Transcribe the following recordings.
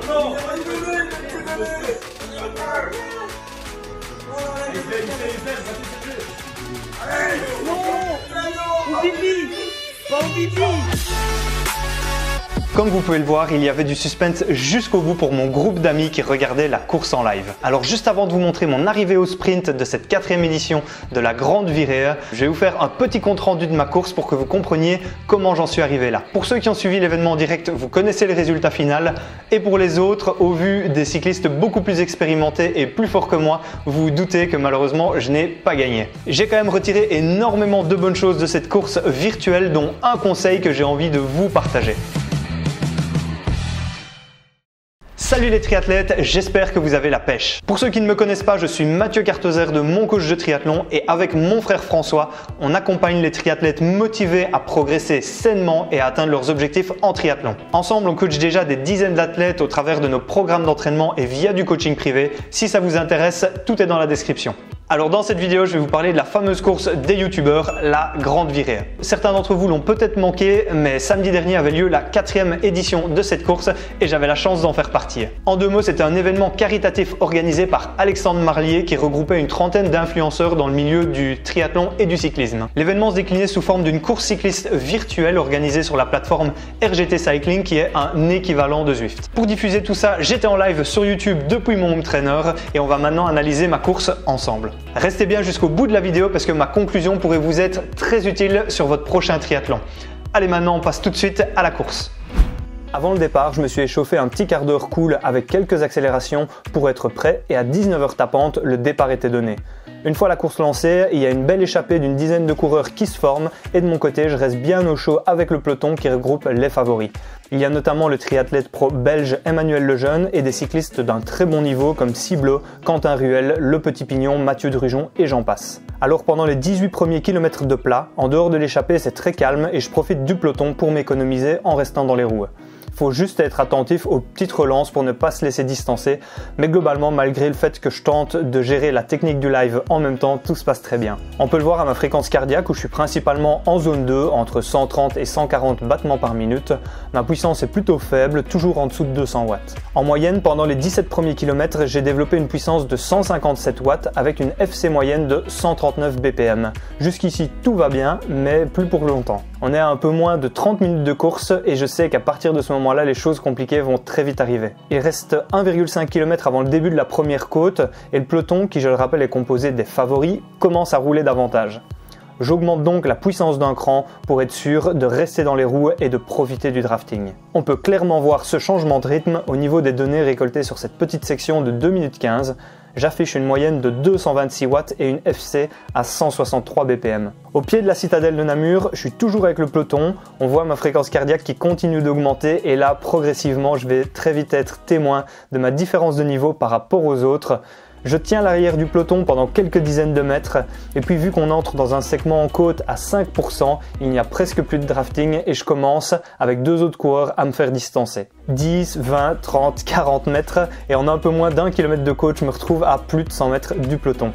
Non. Au pipi. Pas au pipi. Comme vous pouvez le voir, il y avait du suspense jusqu'au bout pour mon groupe d'amis qui regardaient la course en live. Alors juste avant de vous montrer mon arrivée au sprint de cette 4e édition de la Grande Virée, je vais vous faire un petit compte rendu de ma course pour que vous compreniez comment j'en suis arrivé là. Pour ceux qui ont suivi l'événement en direct, vous connaissez le résultat final. Et pour les autres, au vu des cyclistes beaucoup plus expérimentés et plus forts que moi, vous vous doutez que malheureusement je n'ai pas gagné. J'ai quand même retiré énormément de bonnes choses de cette course virtuelle, dont un conseil que j'ai envie de vous partager. Salut les triathlètes, j'espère que vous avez la pêche. Pour ceux qui ne me connaissent pas, je suis Mathieu Cartozer de Mon Coach de Triathlon et avec mon frère François, on accompagne les triathlètes motivés à progresser sainement et à atteindre leurs objectifs en triathlon. Ensemble, on coach déjà des dizaines d'athlètes au travers de nos programmes d'entraînement et via du coaching privé. Si ça vous intéresse, tout est dans la description. Alors dans cette vidéo, je vais vous parler de la fameuse course des youtubeurs, la Grande Virée. Certains d'entre vous l'ont peut-être manqué, mais samedi dernier avait lieu la 4e édition de cette course et j'avais la chance d'en faire partie. En deux mots, c'était un événement caritatif organisé par Alexandre Marlier qui regroupait une trentaine d'influenceurs dans le milieu du triathlon et du cyclisme. L'événement se déclinait sous forme d'une course cycliste virtuelle organisée sur la plateforme RGT Cycling qui est un équivalent de Zwift. Pour diffuser tout ça, j'étais en live sur YouTube depuis mon home trainer et on va maintenant analyser ma course ensemble. Restez bien jusqu'au bout de la vidéo parce que ma conclusion pourrait vous être très utile sur votre prochain triathlon. Allez, maintenant on passe tout de suite à la course. Avant le départ, je me suis échauffé un petit quart d'heure cool avec quelques accélérations pour être prêt et à 19h tapante, le départ était donné. Une fois la course lancée, il y a une belle échappée d'une dizaine de coureurs qui se forment et de mon côté, je reste bien au chaud avec le peloton qui regroupe les favoris. Il y a notamment le triathlète pro belge Emmanuel Lejeune et des cyclistes d'un très bon niveau comme Ciblot, Quentin Ruel, Le Petit Pignon, Mathieu Drujon et j'en passe. Alors pendant les 18 premiers kilomètres de plat, en dehors de l'échappée, c'est très calme et je profite du peloton pour m'économiser en restant dans les roues. Faut juste être attentif aux petites relances pour ne pas se laisser distancer, mais globalement, malgré le fait que je tente de gérer la technique du live en même temps, tout se passe très bien. On peut le voir à ma fréquence cardiaque où je suis principalement en zone 2, entre 130 et 140 battements par minute. Ma puissance est plutôt faible, toujours en dessous de 200 watts. En moyenne, pendant les 17 premiers kilomètres, j'ai développé une puissance de 157 watts avec une FC moyenne de 139 BPM. Jusqu'ici, tout va bien, mais plus pour longtemps. On est à un peu moins de 30 minutes de course et je sais qu'à partir de ce moment-là, les choses compliquées vont très vite arriver. Il reste 1,5 km avant le début de la première côte et le peloton, qui je le rappelle est composé des favoris, commence à rouler davantage. J'augmente donc la puissance d'un cran pour être sûr de rester dans les roues et de profiter du drafting. On peut clairement voir ce changement de rythme au niveau des données récoltées sur cette petite section de 2 minutes 15. J'affiche une moyenne de 226 watts et une FC à 163 BPM. Au pied de la citadelle de Namur, je suis toujours avec le peloton, on voit ma fréquence cardiaque qui continue d'augmenter et là, progressivement, je vais très vite être témoin de ma différence de niveau par rapport aux autres. Je tiens l'arrière du peloton pendant quelques dizaines de mètres et puis vu qu'on entre dans un segment en côte à 5%, il n'y a presque plus de drafting et je commence avec deux autres coureurs à me faire distancer. 10, 20, 30, 40 mètres et en un peu moins d'1 kilomètre de côte, je me retrouve à plus de 100 mètres du peloton.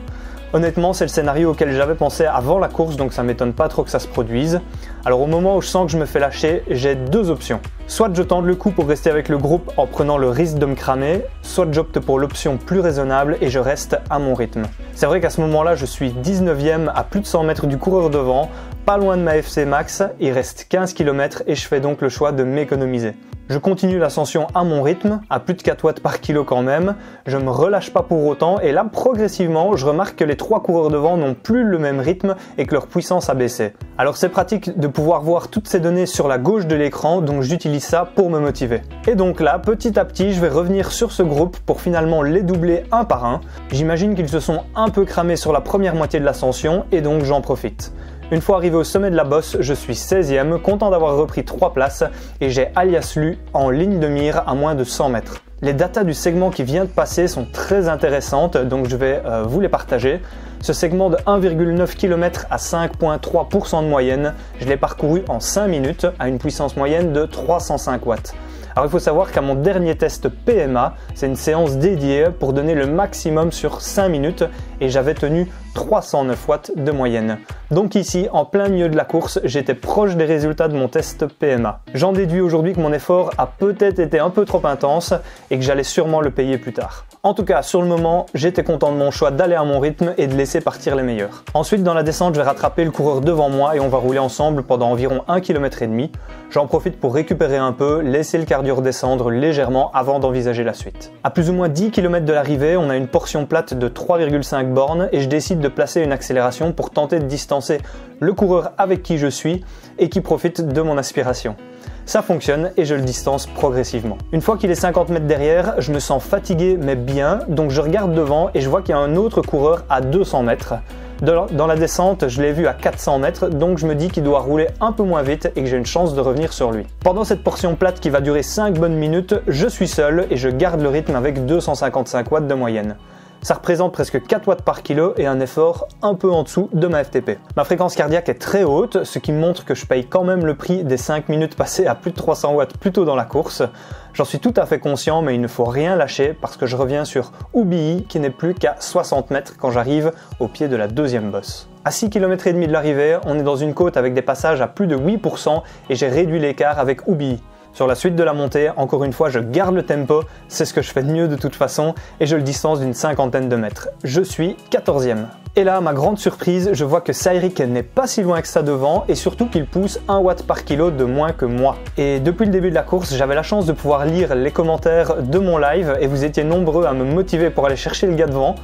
Honnêtement, c'est le scénario auquel j'avais pensé avant la course, donc ça m'étonne pas trop que ça se produise. Alors au moment où je sens que je me fais lâcher, j'ai deux options. Soit je tente le coup pour rester avec le groupe en prenant le risque de me cramer, soit j'opte pour l'option plus raisonnable et je reste à mon rythme. C'est vrai qu'à ce moment-là, je suis 19e à plus de 100 mètres du coureur devant, pas loin de ma FC max, il reste 15 km et je fais donc le choix de m'économiser. Je continue l'ascension à mon rythme, à plus de 4 watts par kilo quand même, je me relâche pas pour autant et là progressivement je remarque que les trois coureurs devant n'ont plus le même rythme et que leur puissance a baissé. Alors c'est pratique de pouvoir voir toutes ces données sur la gauche de l'écran, donc j'utilise ça pour me motiver. Et donc là, petit à petit, je vais revenir sur ce groupe pour finalement les doubler un par un. J'imagine qu'ils se sont un peu cramés sur la première moitié de l'ascension et donc j'en profite. Une fois arrivé au sommet de la bosse, je suis 16e, content d'avoir repris 3 places et j'ai Alias Lu en ligne de mire à moins de 100 mètres. Les datas du segment qui vient de passer sont très intéressantes, donc je vais vous les partager. Ce segment de 1,9 km à 5,3% de moyenne, je l'ai parcouru en 5 minutes à une puissance moyenne de 305 watts. Alors il faut savoir qu'à mon dernier test PMA, c'est une séance dédiée pour donner le maximum sur 5 minutes et j'avais tenu 309 watts de moyenne. Donc ici, en plein milieu de la course, j'étais proche des résultats de mon test PMA. J'en déduis aujourd'hui que mon effort a peut-être été un peu trop intense et que j'allais sûrement le payer plus tard. En tout cas, sur le moment, j'étais content de mon choix d'aller à mon rythme et de laisser partir les meilleurs. Ensuite, dans la descente, je vais rattraper le coureur devant moi et on va rouler ensemble pendant environ 1,5 km. J'en profite pour récupérer un peu, laisser le cardio redescendre légèrement avant d'envisager la suite. À plus ou moins 10 km de l'arrivée, on a une portion plate de 3,5 bornes et je décide de placer une accélération pour tenter de distancer le coureur avec qui je suis et qui profite de mon aspiration. Ça fonctionne et je le distance progressivement. Une fois qu'il est 50 mètres derrière, je me sens fatigué mais bien, donc je regarde devant et je vois qu'il y a un autre coureur à 200 mètres. Dans la descente, je l'ai vu à 400 mètres, donc je me dis qu'il doit rouler un peu moins vite et que j'ai une chance de revenir sur lui. Pendant cette portion plate qui va durer 5 bonnes minutes, je suis seul et je garde le rythme avec 255 watts de moyenne. Ça représente presque 4 watts par kilo et un effort un peu en dessous de ma FTP. Ma fréquence cardiaque est très haute, ce qui montre que je paye quand même le prix des 5 minutes passées à plus de 300 watts plus tôt dans la course. J'en suis tout à fait conscient, mais il ne faut rien lâcher parce que je reviens sur Oubii qui n'est plus qu'à 60 mètres quand j'arrive au pied de la deuxième bosse. À 6 km et demi de l'arrivée, on est dans une côte avec des passages à plus de 8% et j'ai réduit l'écart avec Oubii. Sur la suite de la montée, encore une fois, je garde le tempo, c'est ce que je fais de mieux de toute façon, et je le distance d'une cinquantaine de mètres. Je suis 14e. Et là, ma grande surprise, je vois que Cyril n'est pas si loin que ça devant et surtout qu'il pousse 1 watt par kilo de moins que moi. Et depuis le début de la course, j'avais la chance de pouvoir lire les commentaires de mon live et vous étiez nombreux à me motiver pour aller chercher le gars devant.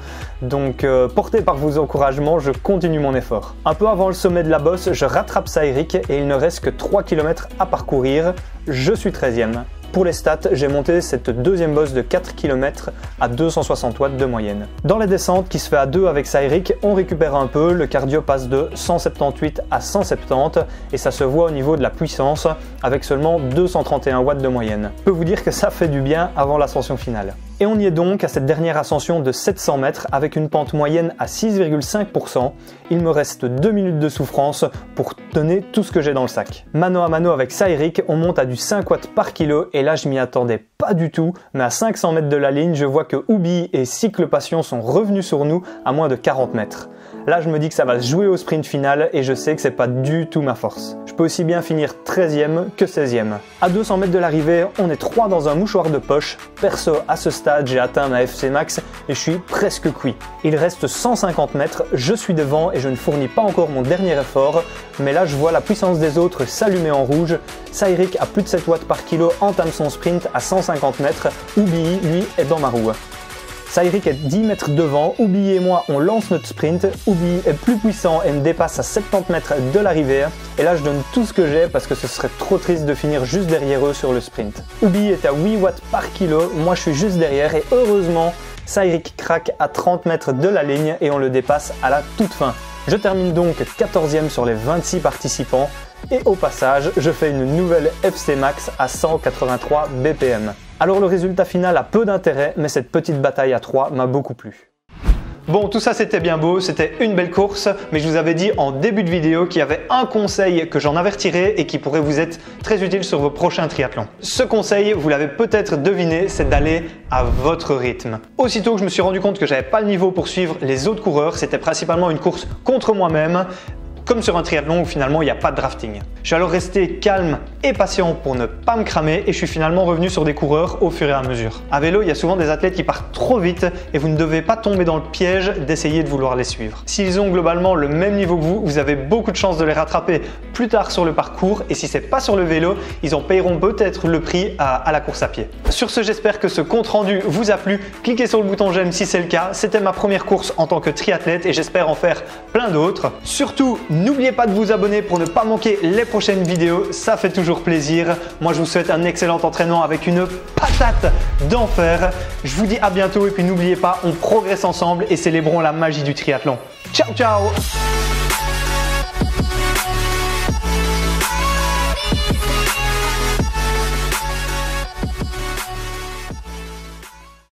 Donc porté par vos encouragements, je continue mon effort. Un peu avant le sommet de la bosse, je rattrape Cyril et il ne reste que 3 km à parcourir. Je suis 13e. Pour les stats, j'ai monté cette deuxième bosse de 4 km à 260 watts de moyenne. Dans les descentes qui se fait à 2 avec Cyril, on récupère un peu, le cardio passe de 178 à 170 et ça se voit au niveau de la puissance avec seulement 231 watts de moyenne. Je peux vous dire que ça fait du bien avant l'ascension finale. Et on y est donc à cette dernière ascension de 700 mètres avec une pente moyenne à 6,5%. Il me reste 2 minutes de souffrance pour donner tout ce que j'ai dans le sac. Mano à mano avec Cyril, on monte à du 5 watts par kilo et là je m'y attendais pas du tout, mais à 500 mètres de la ligne, je vois que Oubii et Cycle Passion sont revenus sur nous à moins de 40 mètres. Là, je me dis que ça va se jouer au sprint final et je sais que c'est pas du tout ma force. Je peux aussi bien finir 13e que 16e. À 200 mètres de l'arrivée, on est 3 dans un mouchoir de poche. Perso, à ce stade, j'ai atteint ma FC Max et je suis presque cuit. Il reste 150 mètres, je suis devant et je ne fournis pas encore mon dernier effort, mais là, je vois la puissance des autres s'allumer en rouge. Cyril, à plus de 7 watts par kilo, entame son sprint à 150 mètres. Oubii, lui, est dans ma roue. Cyril est 10 mètres devant, Oubii et moi on lance notre sprint, Oubii est plus puissant et me dépasse à 70 mètres de l'arrivée et là je donne tout ce que j'ai parce que ce serait trop triste de finir juste derrière eux sur le sprint. Oubii est à 8 watts par kilo, moi je suis juste derrière et heureusement Cyril craque à 30 mètres de la ligne et on le dépasse à la toute fin. Je termine donc 14e sur les 26 participants et au passage je fais une nouvelle FC Max à 183 BPM. Alors le résultat final a peu d'intérêt, mais cette petite bataille à 3 m'a beaucoup plu. Bon, tout ça c'était bien beau, c'était une belle course, mais je vous avais dit en début de vidéo qu'il y avait un conseil que j'en avais retiré et qui pourrait vous être très utile sur vos prochains triathlons. Ce conseil, vous l'avez peut-être deviné, c'est d'aller à votre rythme. Aussitôt que je me suis rendu compte que j'avais pas le niveau pour suivre les autres coureurs, c'était principalement une course contre moi-même, comme sur un triathlon où finalement il n'y a pas de drafting. Je suis alors resté calme et patient pour ne pas me cramer et je suis finalement revenu sur des coureurs au fur et à mesure. À vélo, il y a souvent des athlètes qui partent trop vite et vous ne devez pas tomber dans le piège d'essayer de vouloir les suivre. S'ils ont globalement le même niveau que vous, vous avez beaucoup de chances de les rattraper plus tard sur le parcours et si c'est pas sur le vélo, ils en paieront peut-être le prix à la course à pied. Sur ce, j'espère que ce compte rendu vous a plu. Cliquez sur le bouton j'aime si c'est le cas. C'était ma première course en tant que triathlète et j'espère en faire plein d'autres. Surtout, n'oubliez pas de vous abonner pour ne pas manquer les prochaines vidéos, ça fait toujours plaisir. Moi je vous souhaite un excellent entraînement avec une patate d'enfer. Je vous dis à bientôt et puis n'oubliez pas, on progresse ensemble et célébrons la magie du triathlon. Ciao ciao!